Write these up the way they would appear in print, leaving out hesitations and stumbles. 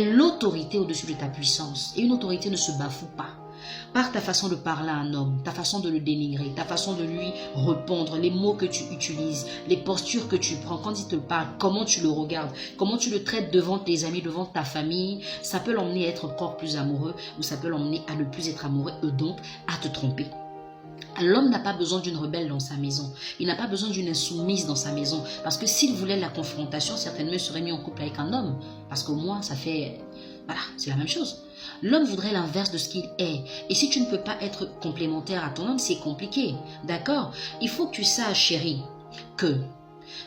est l'autorité au-dessus de ta puissance. Et une autorité ne se bafoue pas. Par ta façon de parler à un homme, ta façon de le dénigrer, ta façon de lui répondre, les mots que tu utilises, les postures que tu prends quand il te parle, comment tu le regardes, comment tu le traites devant tes amis, devant ta famille, ça peut l'emmener à être encore plus amoureux ou ça peut l'emmener à ne plus être amoureux et donc à te tromper. L'homme n'a pas besoin d'une rebelle dans sa maison. Il n'a pas besoin d'une insoumise dans sa maison. Parce que s'il voulait la confrontation, certainement il serait mis en couple avec un homme. Parce qu'au moins, ça fait... Voilà, c'est la même chose. L'homme voudrait l'inverse de ce qu'il est. Et si tu ne peux pas être complémentaire à ton homme, c'est compliqué. D'accord? Il faut que tu saches, chérie, que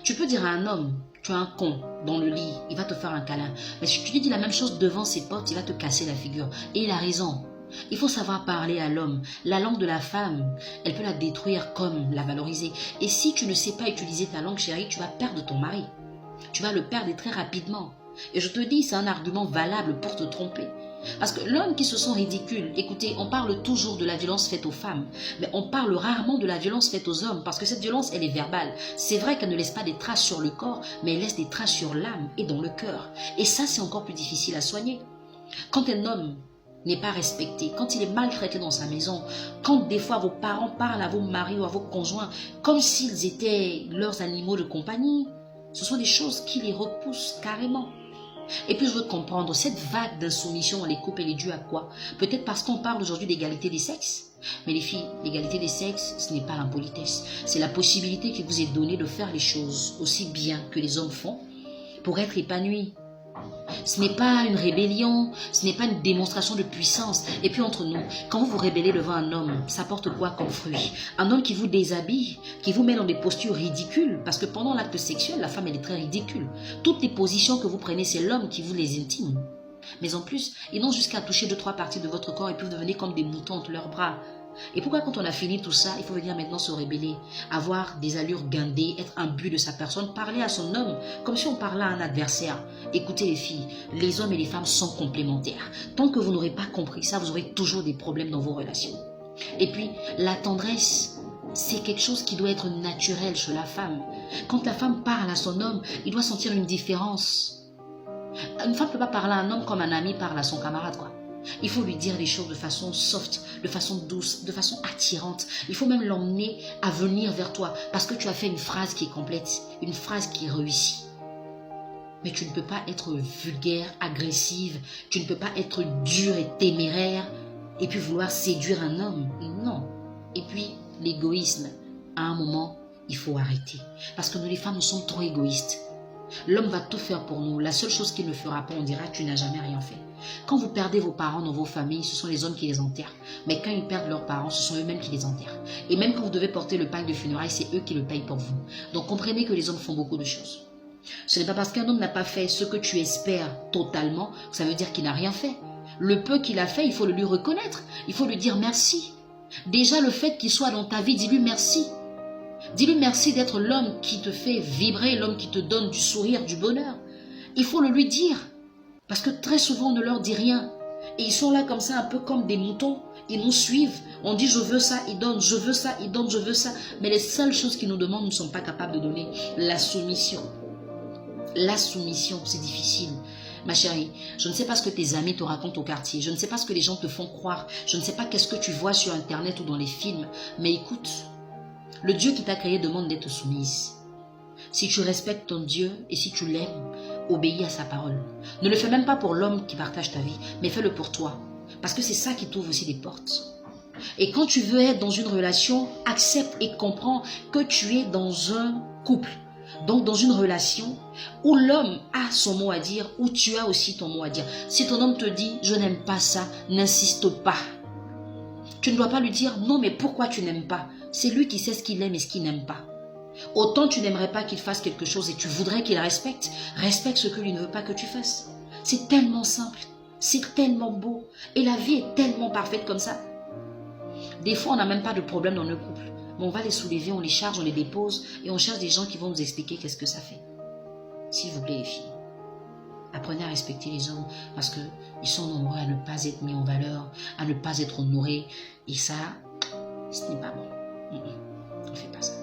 tu peux dire à un homme, tu es un con dans le lit, il va te faire un câlin. Mais si tu lui dis la même chose devant ses potes, il va te casser la figure. Et il a raison. Il faut savoir parler à l'homme. La langue de la femme, elle peut la détruire comme la valoriser. Et si tu ne sais pas utiliser ta langue, chérie, tu vas perdre ton mari. Tu vas le perdre très rapidement. Et je te dis, c'est un argument valable pour te tromper. Parce que l'homme qui se sent ridicule, écoutez, on parle toujours de la violence faite aux femmes, mais on parle rarement de la violence faite aux hommes, parce que cette violence, elle est verbale. C'est vrai qu'elle ne laisse pas des traces sur le corps, mais elle laisse des traces sur l'âme et dans le cœur. Et ça, c'est encore plus difficile à soigner. Quand un homme n'est pas respecté, quand il est maltraité dans sa maison, quand des fois vos parents parlent à vos maris ou à vos conjoints comme s'ils étaient leurs animaux de compagnie, ce sont des choses qui les repoussent carrément. Et puis je veux comprendre, cette vague d'insoumission dans les couples, elle est due à quoi? Peut-être parce qu'on parle aujourd'hui d'égalité des sexes. Mais les filles, l'égalité des sexes, ce n'est pas l'impolitesse. C'est la possibilité qui vous est donnée de faire les choses aussi bien que les hommes font pour être épanouis. Ce n'est pas une rébellion, ce n'est pas une démonstration de puissance. Et puis entre nous, quand vous vous rébellez devant un homme, ça porte quoi comme fruit? Un homme qui vous déshabille, qui vous met dans des postures ridicules, parce que pendant l'acte sexuel, la femme elle est très ridicule. Toutes les positions que vous prenez, c'est l'homme qui vous les intime. Mais en plus, ils n'ont jusqu'à toucher 2-3 parties de votre corps et puis vous devenez comme des moutons entre leurs bras. Et pourquoi quand on a fini tout ça, il faut venir maintenant se rebeller, avoir des allures guindées, être imbu de sa personne, parler à son homme comme si on parlait à un adversaire. Écoutez les filles, les hommes et les femmes sont complémentaires. Tant que vous n'aurez pas compris ça, vous aurez toujours des problèmes dans vos relations. Et puis, la tendresse, c'est quelque chose qui doit être naturel chez la femme. Quand la femme parle à son homme, il doit sentir une différence. Une femme ne peut pas parler à un homme comme un ami parle à son camarade, quoi. Il faut lui dire les choses de façon soft, de façon douce, de façon attirante. Il faut même l'emmener à venir vers toi parce que tu as fait une phrase qui est complète, une phrase qui est réussie. Mais tu ne peux pas être vulgaire, agressive, tu ne peux pas être dure et téméraire et puis vouloir séduire un homme. Non. Et puis l'égoïsme, à un moment, il faut arrêter. Parce que nous les femmes, nous sommes trop égoïstes. L'homme va tout faire pour nous. La seule chose qu'il ne fera pas, on dira tu n'as jamais rien fait. Quand vous perdez vos parents dans vos familles, ce sont les hommes qui les enterrent. Mais quand ils perdent leurs parents, ce sont eux-mêmes qui les enterrent. Et même quand vous devez porter le pack de funérailles, c'est eux qui le payent pour vous. Donc comprenez que les hommes font beaucoup de choses. Ce n'est pas parce qu'un homme n'a pas fait ce que tu espères totalement, ça veut dire qu'il n'a rien fait. Le peu qu'il a fait, il faut le lui reconnaître. Il faut lui dire merci. Déjà le fait qu'il soit dans ta vie, dis-lui merci. Dis-lui merci d'être l'homme qui te fait vibrer, l'homme qui te donne du sourire, du bonheur. Il faut le lui dire. Parce que très souvent, on ne leur dit rien. Et ils sont là comme ça, un peu comme des moutons. Ils nous suivent. On dit je veux ça, ils donnent, je veux ça, ils donnent, je veux ça. Mais les seules choses qu'ils nous demandent, nous ne sommes pas capables de donner. La soumission. La soumission, c'est difficile. Ma chérie, je ne sais pas ce que tes amis te racontent au quartier. Je ne sais pas ce que les gens te font croire. Je ne sais pas qu'est-ce que tu vois sur Internet ou dans les films. Mais écoute, le Dieu qui t'a créé demande d'être soumise. Si tu respectes ton Dieu et si tu l'aimes, obéis à sa parole. Ne le fais même pas pour l'homme qui partage ta vie, mais fais-le pour toi. Parce que c'est ça qui t'ouvre aussi des portes. Et quand tu veux être dans une relation, accepte et comprends que tu es dans un couple. Donc dans une relation où l'homme a son mot à dire, où tu as aussi ton mot à dire. Si ton homme te dit « je n'aime pas ça », n'insiste pas. Tu ne dois pas lui dire « non mais pourquoi tu n'aimes pas ?» C'est lui qui sait ce qu'il aime et ce qu'il n'aime pas. Autant tu n'aimerais pas qu'il fasse quelque chose et tu voudrais qu'il respecte. Respecte ce que lui ne veut pas que tu fasses. C'est tellement simple, c'est tellement beau. Et la vie est tellement parfaite comme ça. Des fois, on n'a même pas de problème dans le couple. Mais on va les soulever, on les charge, on les dépose et on cherche des gens qui vont nous expliquer qu'est-ce que ça fait. S'il vous plaît les filles, apprenez à respecter les hommes parce qu'ils sont nombreux à ne pas être mis en valeur, à ne pas être honorés. Et ça, ce n'est pas bon. On ne fait pas ça.